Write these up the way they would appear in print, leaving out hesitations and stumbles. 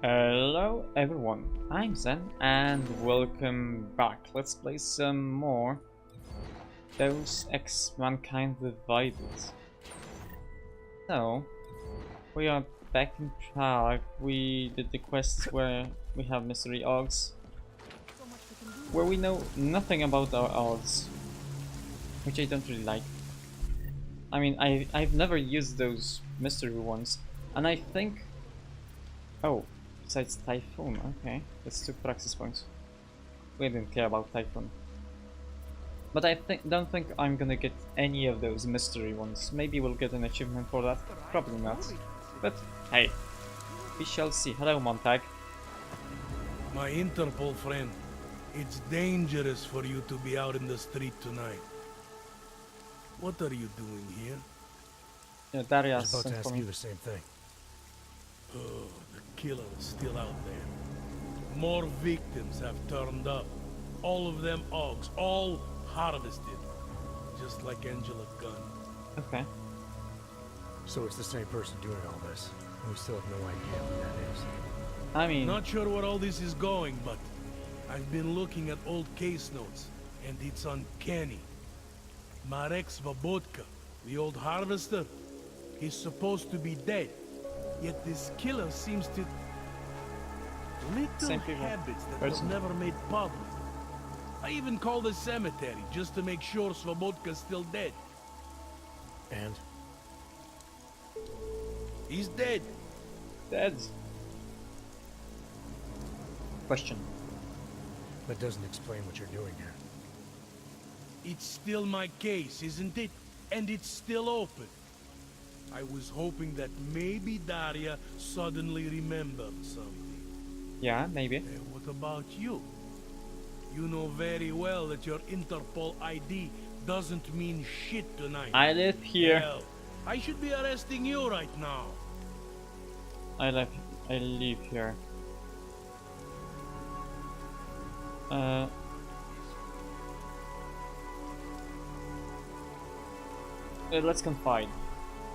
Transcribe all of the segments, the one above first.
Hello everyone, I'm Zen and welcome back. Let's play some more Deus Ex Mankind Divided. So, we are back in Prague. We did the quests where we have mystery augs, where we know nothing about our augs, which I don't really like. I mean, I've never used those mystery ones, and I think... Oh, besides Typhoon, okay, that's 2 praxis points. We didn't care about Typhoon. But I don't think I'm gonna get any of those mystery ones. Maybe we'll get an achievement for that. Probably not. But hey, we shall see. Hello, Montag. My Interpol friend, it's dangerous for you to be out in the street tonight. What are you doing here? Yeah, I Daria was about to sent for ask me. you the same thing. Oh, the killer is still out there. More victims have turned up. All of them Augs, all harvested. Just like Angela Gunn. Okay. So it's the same person doing all this, and we still have no idea who that is. I mean, Not sure where all this is going, but I've been looking at old case notes, and it's uncanny. Marek Svobotka, the old harvester, he's supposed to be dead. Yet this killer seems to... Little Same people. habits that Person. were never made public. I even called the cemetery just to make sure Svobodka's still dead. And? He's dead. dead. Question. That doesn't explain what you're doing here. It's still my case, isn't it? And it's still open. I was hoping that maybe Daria suddenly remembered something. Yeah, maybe. What about you? You know very well that your Interpol ID doesn't mean shit tonight. I live here. Hell, I should be arresting you right now. I live here. Let's confide.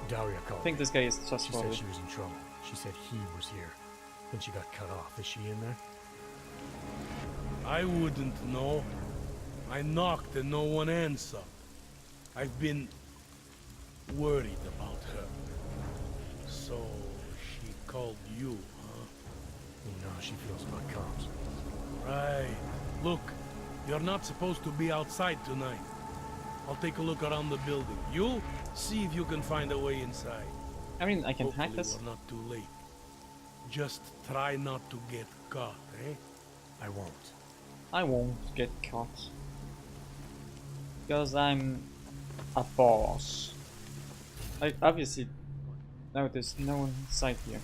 Daria I called think me. this guy is She said trustworthy. she was in trouble. She said he was here. Then she got cut off. Is she in there? I wouldn't know. I knocked and no one answered. I've been worried about her. So she called you, huh? You know how she feels about cops. Right. Look, you're not supposed to be outside tonight. I'll take a look around the building. You see if you can find a way inside. I mean, I can Hopefully hack this. we're not too late. Just try not to get caught, eh? I won't. I won't get caught. Because I'm a boss. I obviously know there's no one inside here.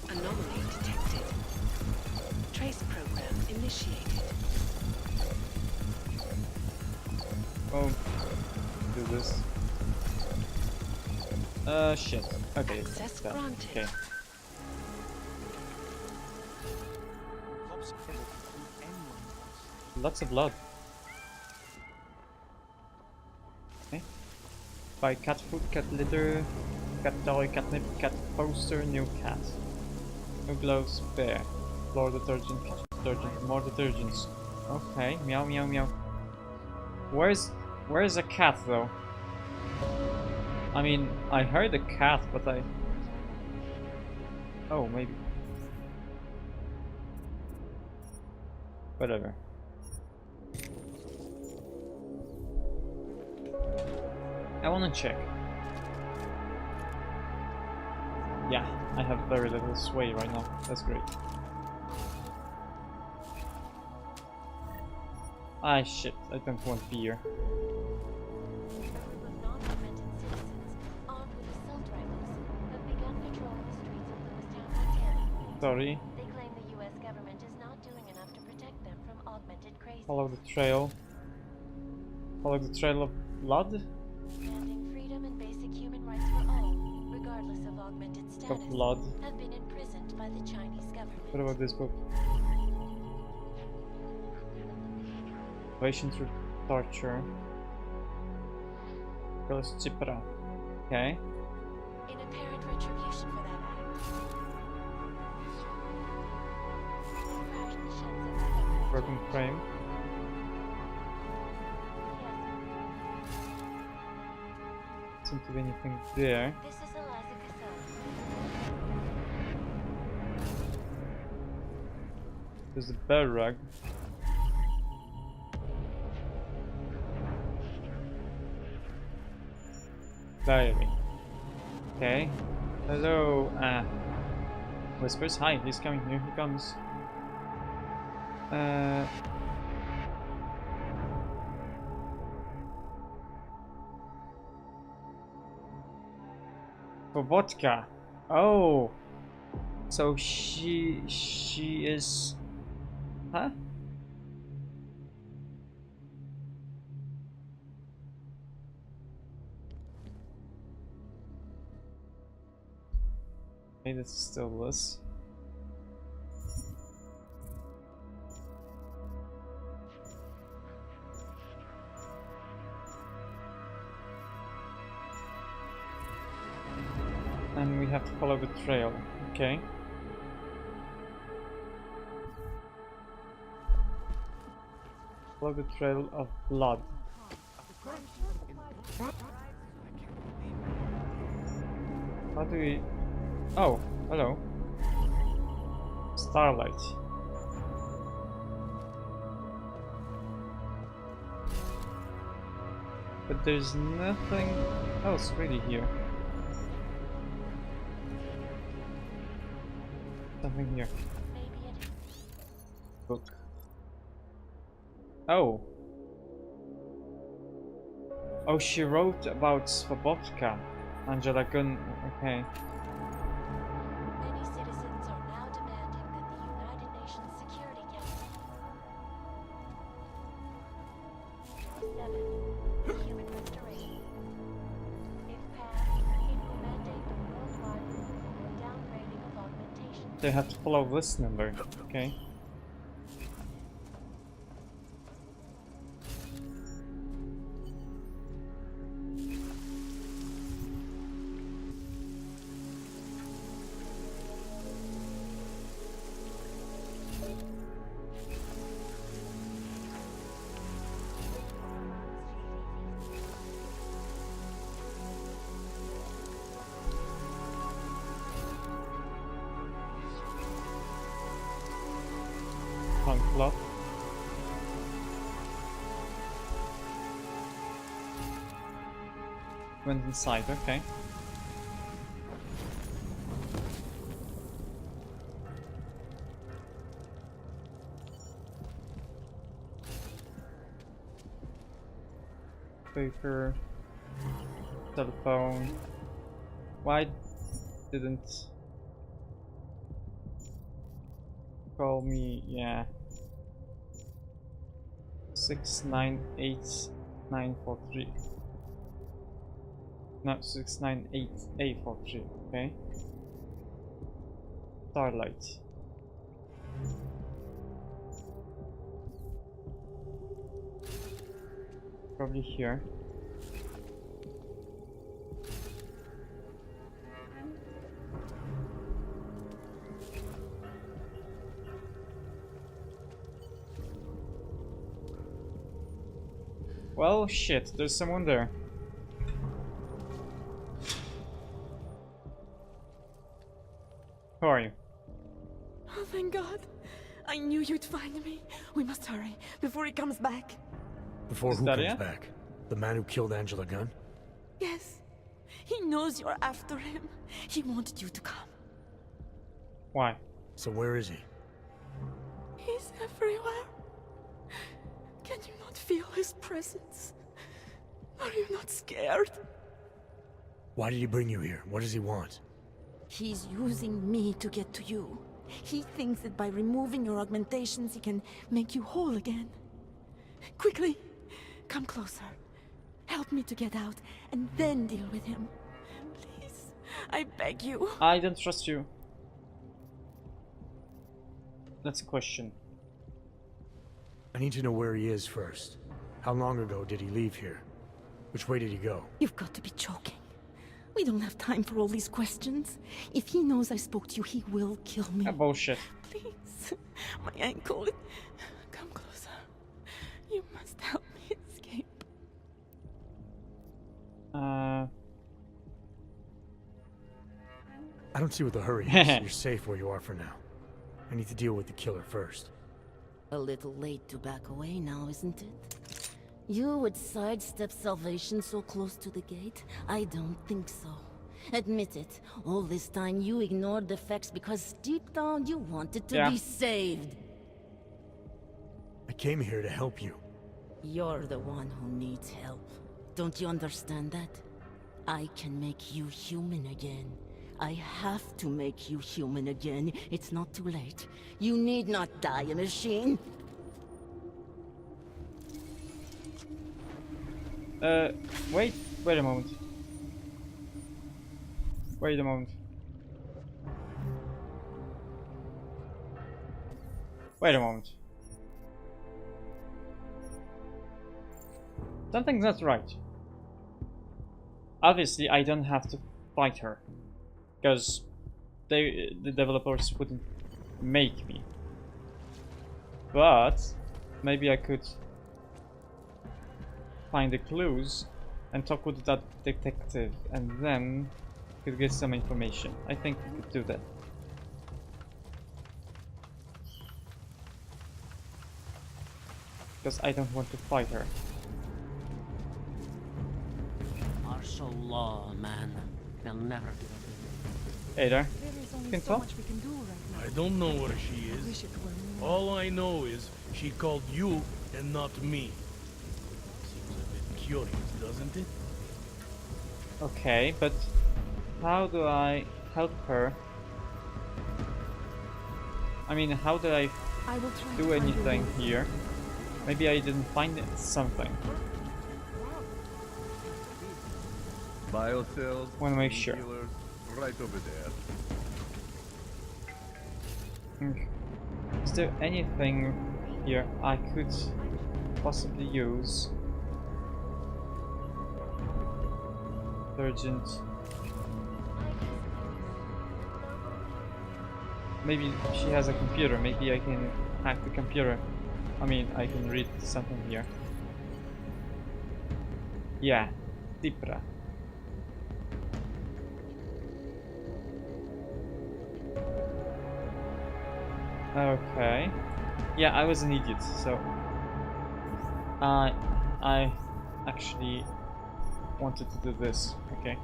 Anomaly detected. Trace program initiated. Oh, do this. Shit. Okay. Access done. granted. Okay. Lots of blood. Okay. Buy cat food, cat litter, cat toy, catnip, cat poster, new cat. New gloves, bear. Floor detergent, kitchen detergent, more detergents. Okay, meow meow meow. Where's a cat though? I mean, I heard a cat, but I... Oh, maybe. Whatever. I wanna check. Yeah, I have very little sway right now. That's great. Ah shit, I don't want beer. Non-augmented citizens armed with assault rifles have begun patrolling the streets of Lewistown, Montana. Sorry. They claim the U.S. government is not doing enough to protect them from augmented crazy. Follow the trail. Follow the trail of blood? Demanding freedom and basic human rights for all, regardless of augmented Of status, blood. have been imprisoned by the Chinese government. What about this book? Relation through torture. Okay. Crash the sheds at Broken frame. Yes. Seems to be anything there. This is Eliza Cassell. There's a bell rug. Diary. Okay. Hello. Whispers. Hi, he's coming. Here he comes. For vodka. Oh. So she is. Huh? Okay, this is still this. And we have to follow the trail. Okay. Follow the trail of blood. How do we... Oh, hello. Starlight. But there's nothing else really here. Something here. Maybe it. Book. Oh. Oh, she wrote about Svobotka. Angela Gunn. Okay. Many citizens are now demanding that the United Nations Security Council. 7. Human restoration. If passed, it will mandate the worldwide removal or downgrading of augmentation. They have to follow this number. Okay. Punk block. Went inside, okay. Paper, telephone. Why didn't call me? Yeah. 698943. No, 698A43. Okay. Starlight. Probably here. Well, shit, there's someone there. Who are you? Oh, thank God. I knew you'd find me. We must hurry before he comes back. Before Is who that comes it? back? The man who killed Angela Gunn? Yes. He knows you're after him. He wanted you to come. Why? So where is he? He's everywhere. Can you not feel his presence? Are you not scared? Why did he bring you here? What does he want? He's using me to get to you. He thinks that by removing your augmentations, he can make you whole again. Quickly, come closer. Help me to get out, and then deal with him. Please, I beg you. I don't trust you. That's a question. I need to know where he is first. How long ago did he leave here? Which way did he go? You've got to be joking. We don't have time for all these questions. If he knows I spoke to you, he will kill me. Ah, bullshit. Please. My ankle. Come closer. You must help me escape. I don't see what the hurry is. You're safe where you are for now. I need to deal with the killer first. A little late to back away now, isn't it? You would sidestep salvation so close to the gate? I don't think so. Admit it, all this time you ignored the facts because deep down you wanted to be saved. I came here to help you. You're the one who needs help. Don't you understand that? I can make you human again. I have to make you human again. It's not too late. You need not die, a machine. Wait a moment. Wait a moment. Wait a moment. Something's not right. Obviously, I don't have to fight her, because the developers wouldn't make me. But maybe I could find the clues and talk with that detective, and then could get some information. I think we could do that. Because I don't want to fight her. Martial law, man. They'll never do it. Hey there. There is only Can so talk? much we can do right I don't know where she now. is. Wish it were more. All I know is she called you and not me. Seems a bit curious, doesn't it? Okay, but how do I help her? I mean, how do I I will try do to find anything a way. here? Maybe I didn't find something. Biocells. Wanna make sure. healers, right over there. Okay. Is there anything here I could possibly use? Urgent. Maybe she has a computer. Maybe I can hack the computer. I mean, I can read something here. Yeah, Tipra. Okay. Yeah, I was an idiot, so I actually wanted to do this. Okay.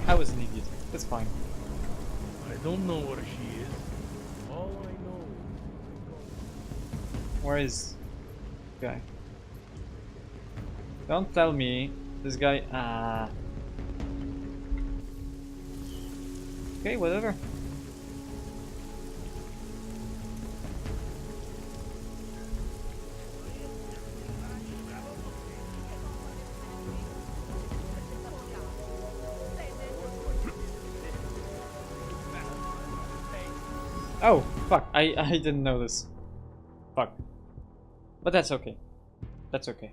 I was an idiot. That's fine. I don't know where she is. All I know Where is this guy? Don't tell me this guy. Okay, whatever. Oh, fuck. I didn't know this. Fuck. But that's okay. That's okay.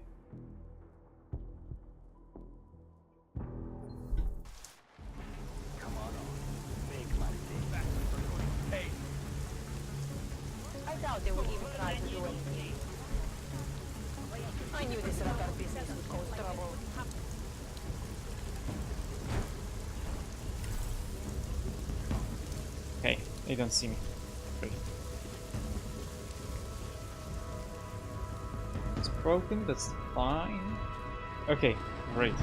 I doubt they will even try to do anything. I knew this rubber business would cause trouble. Okay, they don't see me. Great. It's broken, that's fine. Okay, great.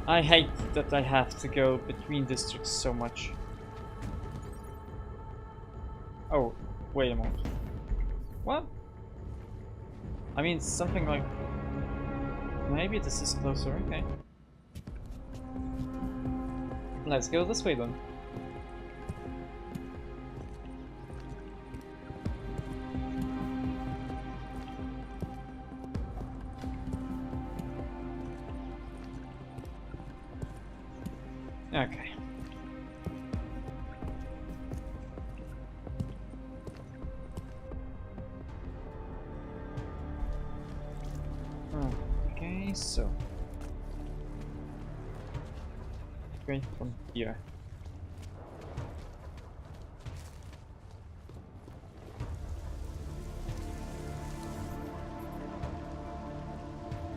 I hate that I have to go between districts so much. Oh, wait a moment. What? I mean, something like... Maybe this is closer, okay. Let's go this way then. Okay. Okay, so going from here.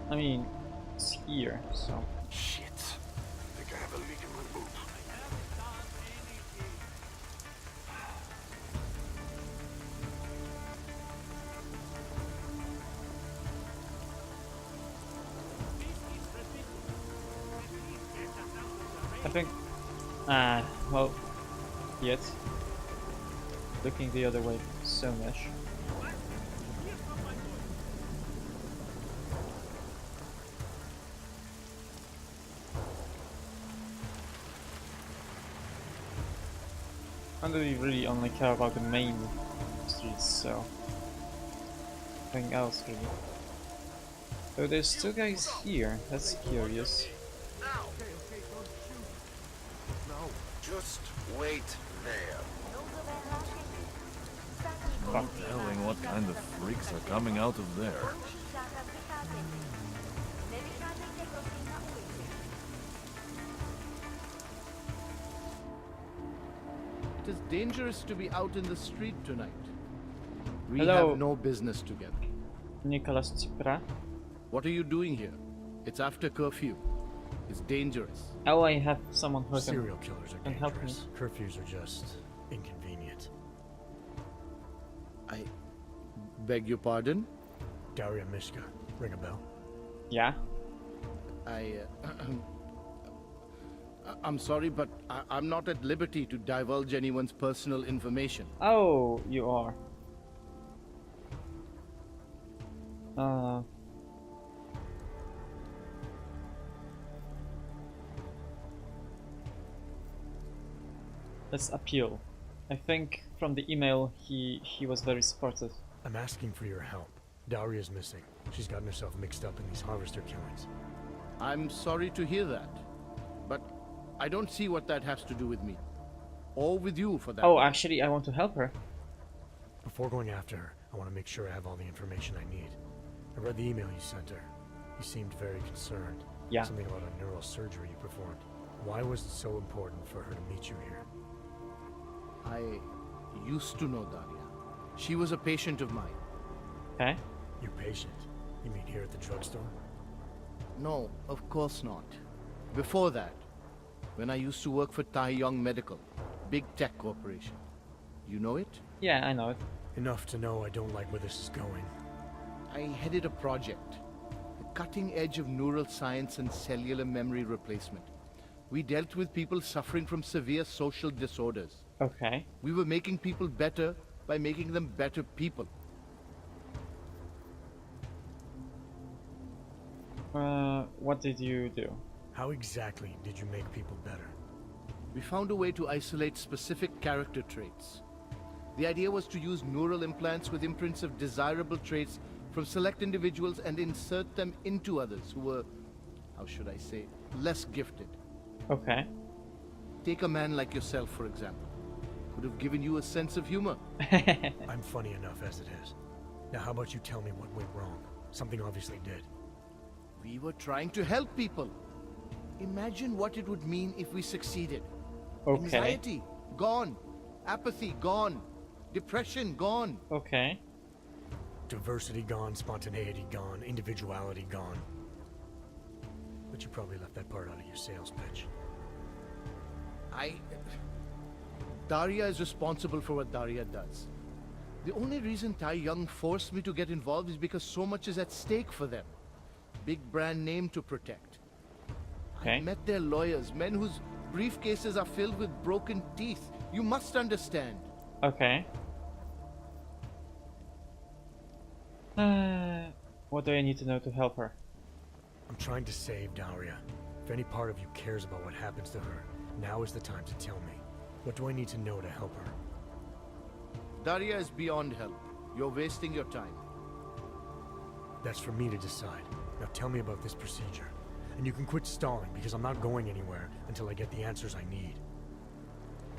I mean, it's here, so. Shit. I think I have a leak in my boot. I think. Well, yet. Looking the other way so much. And we really only care about the main streets, so nothing else really. So there's two guys here. That's curious. No, just wait there. Fuck. Telling what kind of freaks are coming out of there. It is dangerous to be out in the street tonight. We Hello. have no business together. Nicholas Tsipra. What are you doing here? It's after curfew. It's dangerous. Oh, I have someone who can Serial killers are can help me. dangerous. Curfews are just inconvenient. I beg your pardon? Daria Mishka, ring a bell? Yeah. I'm sorry, but I'm not at liberty to divulge anyone's personal information. Oh, you are. Let's appeal. I think from the email he was very supportive. I'm asking for your help. Daria's missing. She's gotten herself mixed up in these harvester killings. I'm sorry to hear that, but I don't see what that has to do with me. Or with you, for that Oh, matter. actually, I want to help her. Before going after her, I want to make sure I have all the information I need. I read the email you sent her. You seemed very concerned. Yeah. Something about a neurosurgery you performed. Why was it so important for her to meet you here? I used to know Daria. She was a patient of mine. Okay. Your patient? You mean here at the drugstore? No, of course not. Before that, when I used to work for Taeyong Medical, big tech corporation. You know it? Yeah, I know it. Enough to know I don't like where this is going. I headed a project, the cutting edge of neural science and cellular memory replacement. We dealt with people suffering from severe social disorders. Okay. We were making people better by making them better people. What did you do? How exactly did you make people better? We found a way to isolate specific character traits. The idea was to use neural implants with imprints of desirable traits from select individuals and insert them into others who were, how should I say, less gifted. Okay. Take a man like yourself, for example. Could have given you a sense of humor. I'm funny enough as it is. Now how about you tell me what went wrong? Something obviously did. We were trying to help people. Imagine what it would mean if we succeeded. Okay. Anxiety, gone. Apathy, gone. Depression, gone. Okay. Diversity gone, spontaneity gone, individuality gone. But you probably left that part out of your sales pitch. Daria is responsible for what Daria does. The only reason Taeyong forced me to get involved is because so much is at stake for them. Big brand name to protect. Okay. I met their lawyers, men whose briefcases are filled with broken teeth. You must understand. Okay. What do I need to know to help her? I'm trying to save Daria. If any part of you cares about what happens to her, now is the time to tell me. What do I need to know to help her? Daria is beyond help. You're wasting your time. That's for me to decide. Now tell me about this procedure. And you can quit stalling, because I'm not going anywhere until I get the answers I need.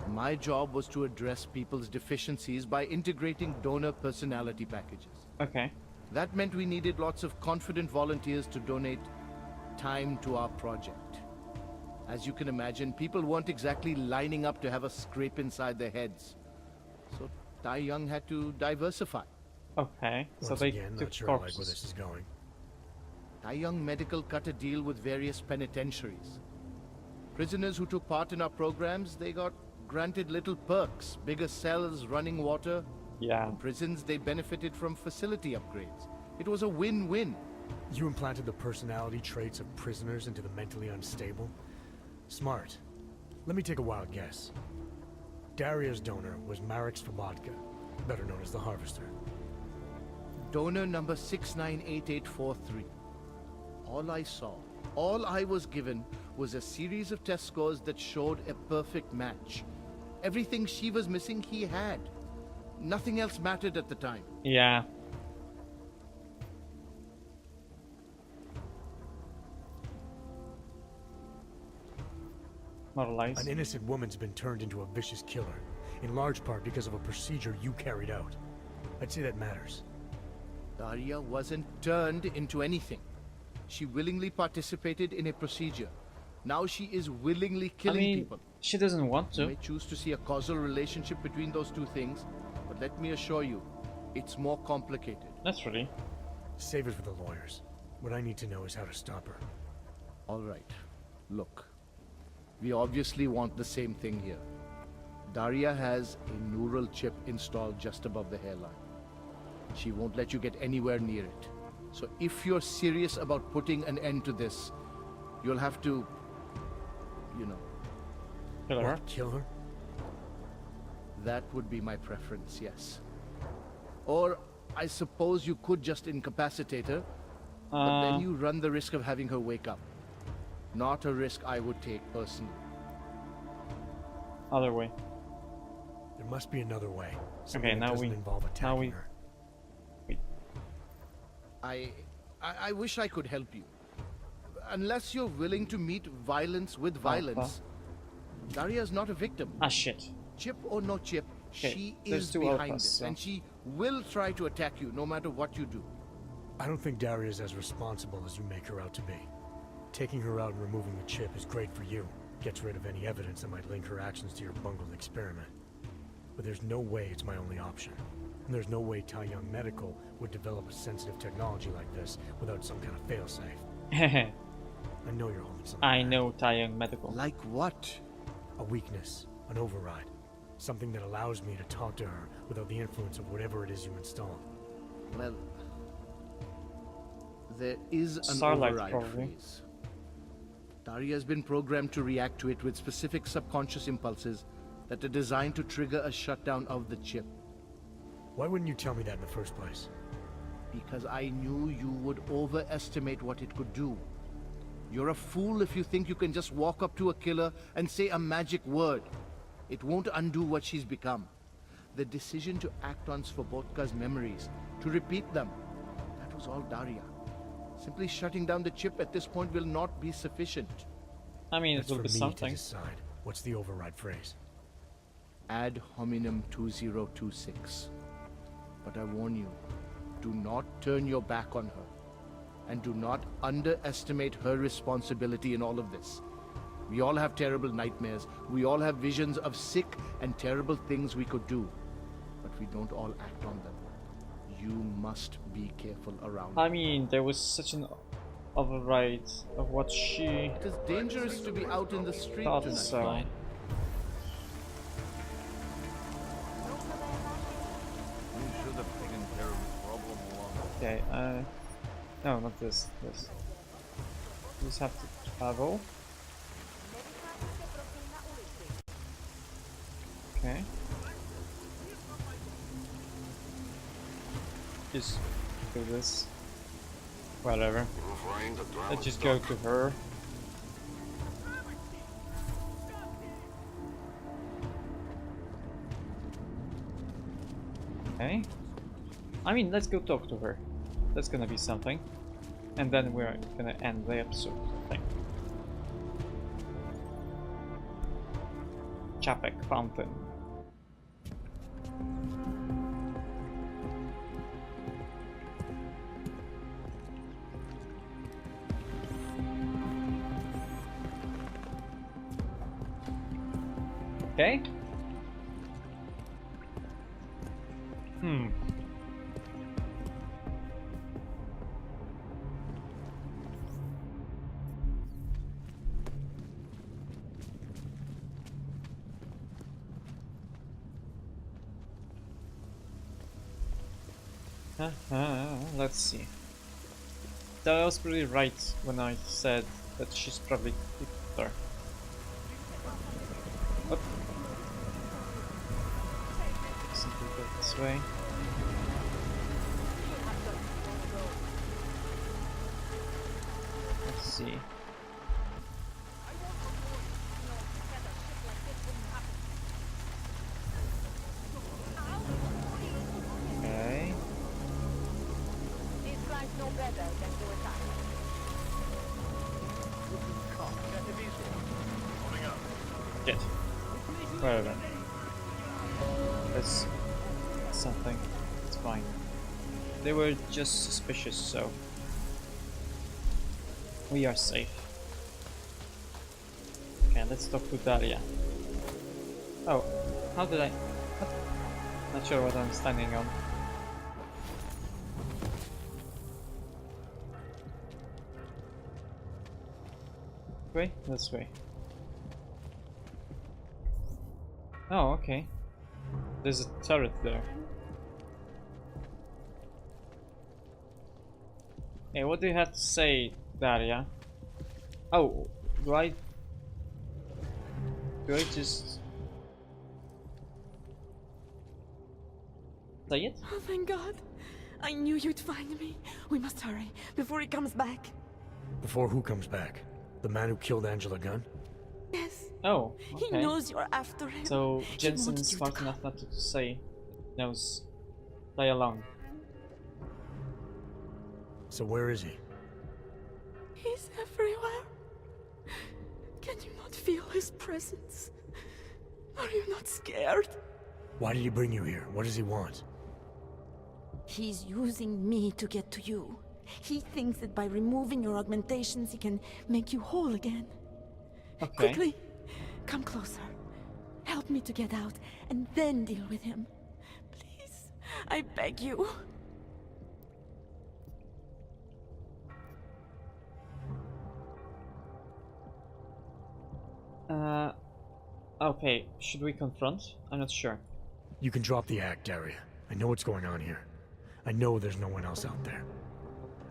My job was to address people's deficiencies by integrating donor personality packages. Okay. That meant we needed lots of confident volunteers to donate time to our project. As you can imagine, people weren't exactly lining up to have a scrape inside their heads. So Tai Young had to diversify. Okay, so Once they again, took not sure I like where corpses. this is going. Tai Young Medical cut a deal with various penitentiaries. Prisoners who took part in our programs, they got granted little perks, bigger cells, running water. Yeah. In prisons, they benefited from facility upgrades. It was a win-win. You implanted the personality traits of prisoners into the mentally unstable? Smart. Let me take a wild guess. Daria's donor was Marek Svobotka, better known as the Harvester. Donor number 698843. All I saw, all I was given, was a series of test scores that showed a perfect match. Everything she was missing, he had. Nothing else mattered at the time. Yeah. Not a lies. An innocent woman's been turned into a vicious killer, in large part because of a procedure you carried out. I'd say that matters. Daria wasn't turned into anything. She willingly participated in a procedure. Now she is willingly killing people. She doesn't want to. You may choose to see a causal relationship between those two things, but let me assure you, it's more complicated. Naturally. Save it for the lawyers. What I need to know is how to stop her. All right. Look. We obviously want the same thing here. Daria has a neural chip installed just above the hairline. She won't let you get anywhere near it. So if you're serious about putting an end to this, you'll have to, you know... Kill her? Kill her? That would be my preference, yes. Or I suppose you could just incapacitate her, but then you run the risk of having her wake up. Not a risk I would take personally. Other way. There must be another way. Something Okay, that now doesn't we... involve attacking her. I wish I could help you. Unless you're willing to meet violence with violence, Daria's not a victim. Ah, shit. Chip or no chip, Okay, she there's is two behind alphas, this, so- and she will try to attack you no matter what you do. I don't think Daria's as responsible as you make her out to be. Taking her out and removing the chip is great for you. Gets rid of any evidence that might link her actions to your bungled experiment. But there's no way it's my only option. And there's no way Tai Young Medical would develop a sensitive technology like this without some kind of failsafe. I know you're holding something I back. know Tai Young Medical. Like what? A weakness, an override. Something that allows me to talk to her without the influence of whatever it is you installed. Well, there is an Starlight, override probably. phrase. Daria's been programmed to react to it with specific subconscious impulses that are designed to trigger a shutdown of the chip. Why wouldn't you tell me that in the first place? Because I knew you would overestimate what it could do. You're a fool if you think you can just walk up to a killer and say a magic word. It won't undo what she's become. The decision to act on Svobodka's memories, to repeat them, that was all Daria. Simply shutting down the chip at this point will not be sufficient. I mean, That's it will for be me something. to decide. What's the override phrase? Ad hominem 2026. But I warn you, do not turn your back on her. And do not underestimate her responsibility in all of this. We all have terrible nightmares. We all have visions of sick and terrible things we could do. But we don't all act on them. You must be careful around her. I mean, there was such an override of what she It is dangerous to be out in the street thought, tonight. so... We should have taken care of this problem long ago. Okay, no, not this, this. We just have to travel. Okay. Just do this. Whatever. Let's just go to her. Okay. I mean, let's go talk to her. That's gonna be something. And then we're gonna end the episode, I think. Chapek Fountain. Okay. Let's see. That was pretty right when I said that she's probably there. What? Simply go this way. Let's see. Okay. These guys know better than to attack. Shit. Whatever. That's something. It's fine. They were just suspicious, so we are safe. Okay, let's talk to Daria. Oh, how did I? What? Not sure what I'm standing on. Way? This way. Oh, okay. There's a turret there. Hey, what do you have to say, Daria? Oh, do I just say it? Oh, thank God. I knew you'd find me. We must hurry before he comes back. Before who comes back? The man who killed Angela Gunn? Yes. Oh, okay. He knows you're after him. So He Jensen wanted is you smart to enough not to say knows. Play along. So where is he? He's everywhere. Can you not feel his presence? Are you not scared? Why did he bring you here? What does he want? He's using me to get to you. He thinks that by removing your augmentations, he can make you whole again. Okay. Quickly, come closer. Help me to get out, and then deal with him. Please, I beg you. Okay, should we confront? I'm not sure. You can drop the act, Daria. I know what's going on here. I know there's no one else out there.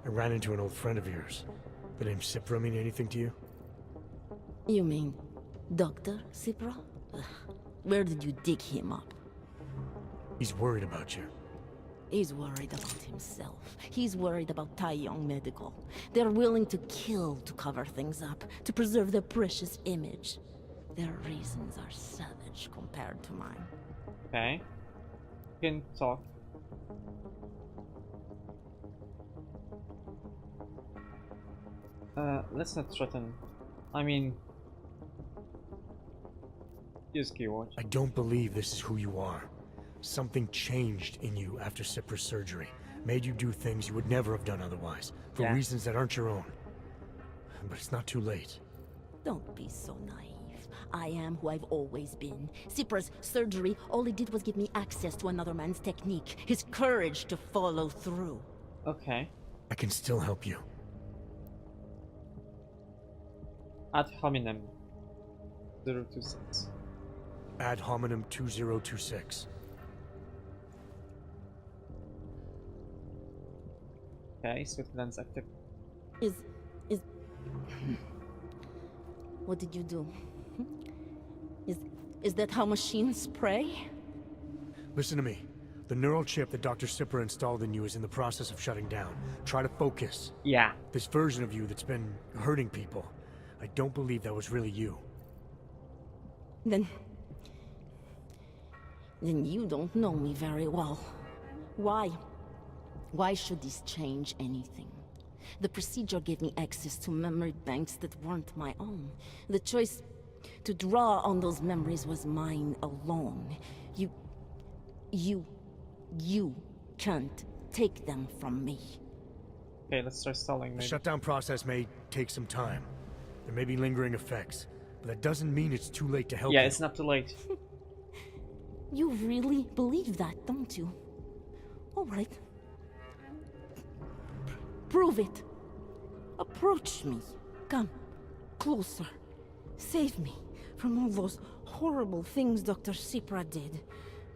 I ran into an old friend of yours. The name Cipra mean anything to you? You mean Dr. Cipra? Where did you dig him up? He's worried about you. He's worried about himself. He's worried about Tai Yong Medical. They're willing to kill to cover things up, to preserve their precious image. Their reasons are savage compared to mine. Okay. You can talk. Let's not threaten. I mean, use keyword. I don't believe this is who you are. Something changed in you after Cipra's surgery. Made you do things you would never have done otherwise. For reasons that aren't your own. But it's not too late. Don't be so naive. I am who I've always been. Cipra's surgery, all it did was give me access to another man's technique. His courage to follow through. Okay. I can still help you. Ad hominem 026. Ad hominem 2026. Okay, swift lens active. Is... What did you do? Is that how machines pray? Listen to me. The neural chip that Dr. Cipra installed in you is in the process of shutting down. Try to focus. Yeah. This version of you that's been hurting people. I don't believe that was really you. Then you don't know me very well. Why? Why should this change anything? The procedure gave me access to memory banks that weren't my own. The choice to draw on those memories was mine alone. You can't take them from me. Okay, let's start stalling. The Maybe. shutdown process may take some time. There may be lingering effects, but that doesn't mean it's too late to help you. Yeah, it's not too late. You really believe that, don't you? All right. Prove it. Approach me. Come. Closer. Save me from all those horrible things Dr. Sipra did.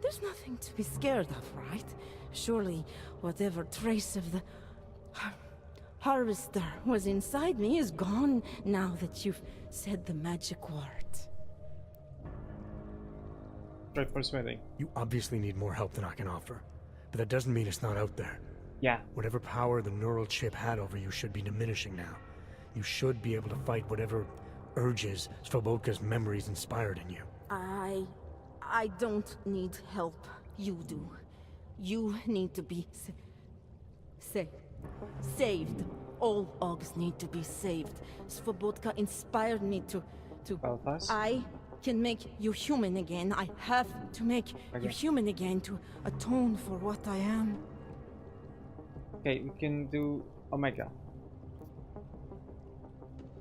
There's nothing to be scared of, right? Surely, whatever trace of the harvester was inside me is gone now that you've said the magic word. Try persuading. You obviously need more help than I can offer, but that doesn't mean it's not out there. Yeah. Whatever power the neural chip had over you should be diminishing now. You should be able to fight whatever urges Svobodka's memories inspired in you. I don't need help. You do. You need to be saved. All Augs need to be saved. Svobodka inspired me to... Belfast? I can make you human again. I have to make you human again to atone for what I am. Okay, we can do Omega.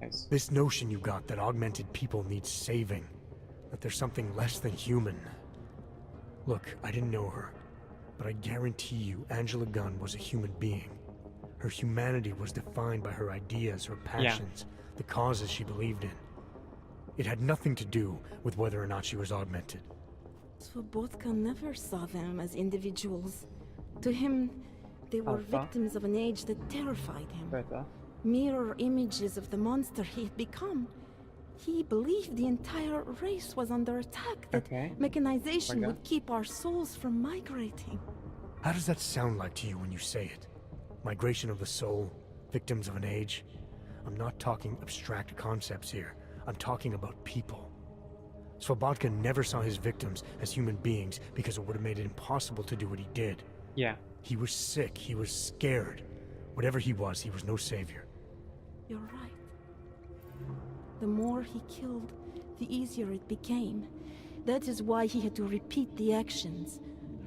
Nice. This notion you got that augmented people need saving, that there's something less than human. Look, I didn't know her, but I guarantee you Angela Gunn was a human being. Her humanity was defined by her ideas, her passions, the causes she believed in. It had nothing to do with whether or not she was augmented. Svobodka never saw them as individuals. To him, they were victims of an age that terrified him. Mirror images of the monster he had become. He believed the entire race was under attack, that mechanization would keep our souls from migrating. How does that sound like to you when you say it? Migration of the soul, victims of an age? I'm not talking abstract concepts here. I'm talking about people. Svobodka never saw his victims as human beings because it would have made it impossible to do what he did. Yeah. He was sick, he was scared. Whatever he was no savior. You're right. The more he killed, the easier it became. That is why he had to repeat the actions,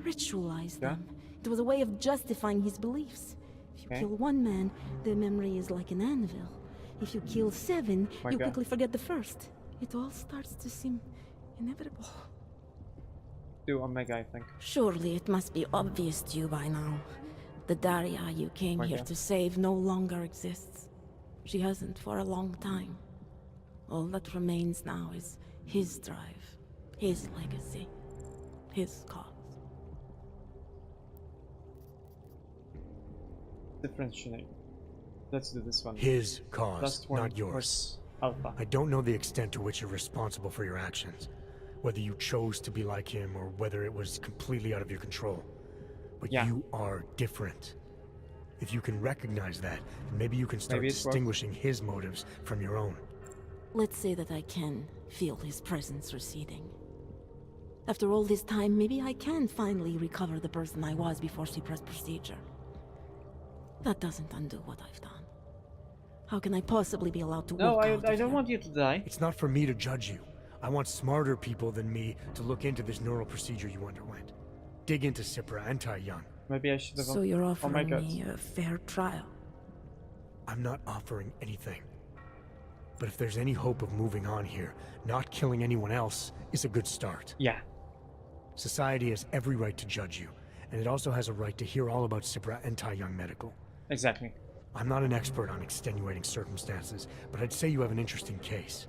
ritualize them. It was a way of justifying his beliefs. If you kill one man, the memory is like an anvil. If you kill 7, you quickly forget the first. It all starts to seem inevitable. Do Omega, I think. Surely it must be obvious to you by now. The Daria you came here to save no longer exists. She hasn't for a long time. All that remains now is his drive, his legacy, his cause. Differentiate. Let's do this one. His cause, not yours. Alpha. I don't know the extent to which you're responsible for your actions. Whether you chose to be like him or whether it was completely out of your control. But you are different. If you can recognize that, maybe you can start distinguishing his motives from your own. Let's say that I can feel his presence receding. After all this time, maybe I can finally recover the person I was before Sipra's procedure. That doesn't undo what I've done. How can I possibly be allowed to walk out? No, I don't want you to die. It's not for me to judge you. I want smarter people than me to look into this neural procedure you underwent. Dig into Sipra and Tai Young. Maybe I should have... So you're offering me a fair trial? I'm not offering anything. But if there's any hope of moving on here, not killing anyone else is a good start. Yeah. Society has every right to judge you, and it also has a right to hear all about Sipra and Tai Young Medical. Exactly. I'm not an expert on extenuating circumstances, but I'd say you have an interesting case.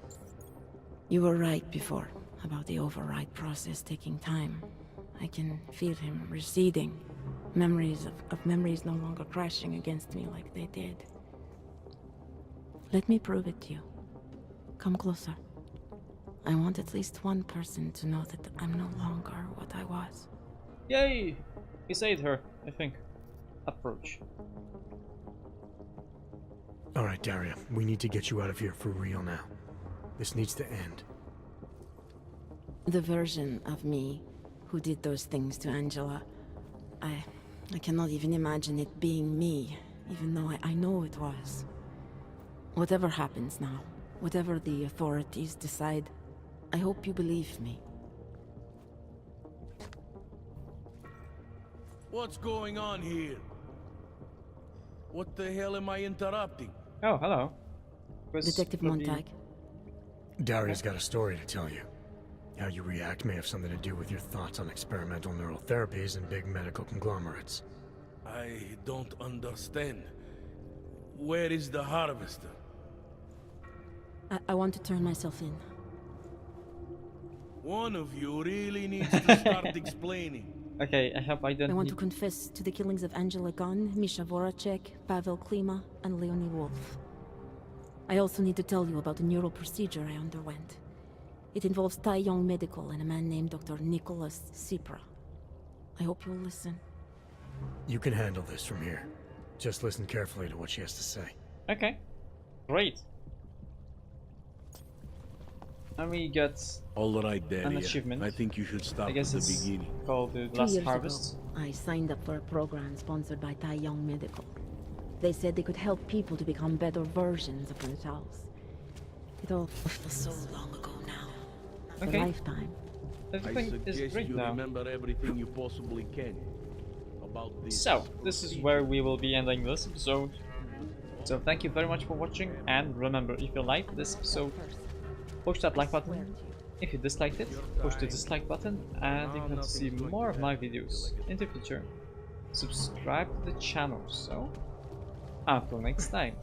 You were right before, about the override process taking time. I can feel him receding. Memories of memories no longer crashing against me like they did. Let me prove it to you. Come closer. I want at least one person to know that I'm no longer what I was. Yay! He saved her, I think. Approach. Alright, Daria. We need to get you out of here for real now. This needs to end. The version of me who did those things to Angela, I cannot even imagine it being me, even though I know it was. Whatever happens now, whatever the authorities decide, I hope you believe me. What's going on here? What the hell am I interrupting? Oh, hello. Detective Montag. Daria's got a story to tell you. How you react may have something to do with your thoughts on experimental neural therapies and big medical conglomerates. I don't understand. Where is the harvester? I want to turn myself in. One of you really needs to start explaining. Okay, I hope I don't I want to need- confess to the killings of Angela Gunn, Misha Voracek, Pavel Klima, and Leonie Wolf. I also need to tell you about the neural procedure I underwent. It involves Tai Yong Medical and a man named Dr. Nicholas Sipra. I hope you'll listen. You can handle this from here. Just listen carefully to what she has to say. Okay, great. And we got All right, Daddy. an achievement. I think you should start I guess at the it's beginning. called the 2 Last years Harvest. ago, I signed up for a program sponsored by Tai Yong Medical. They said they could help people to become better versions of themselves. It all feels so long ago now. Okay. A lifetime. I Everything is suggest great you now. remember everything you possibly can about this. So, this is where we will be ending this episode. So thank you very much for watching, and remember, if you liked this episode, push that like button. If you disliked it, push the dislike button, and if you want to see more of my videos in the future, subscribe to the channel. So, until next time.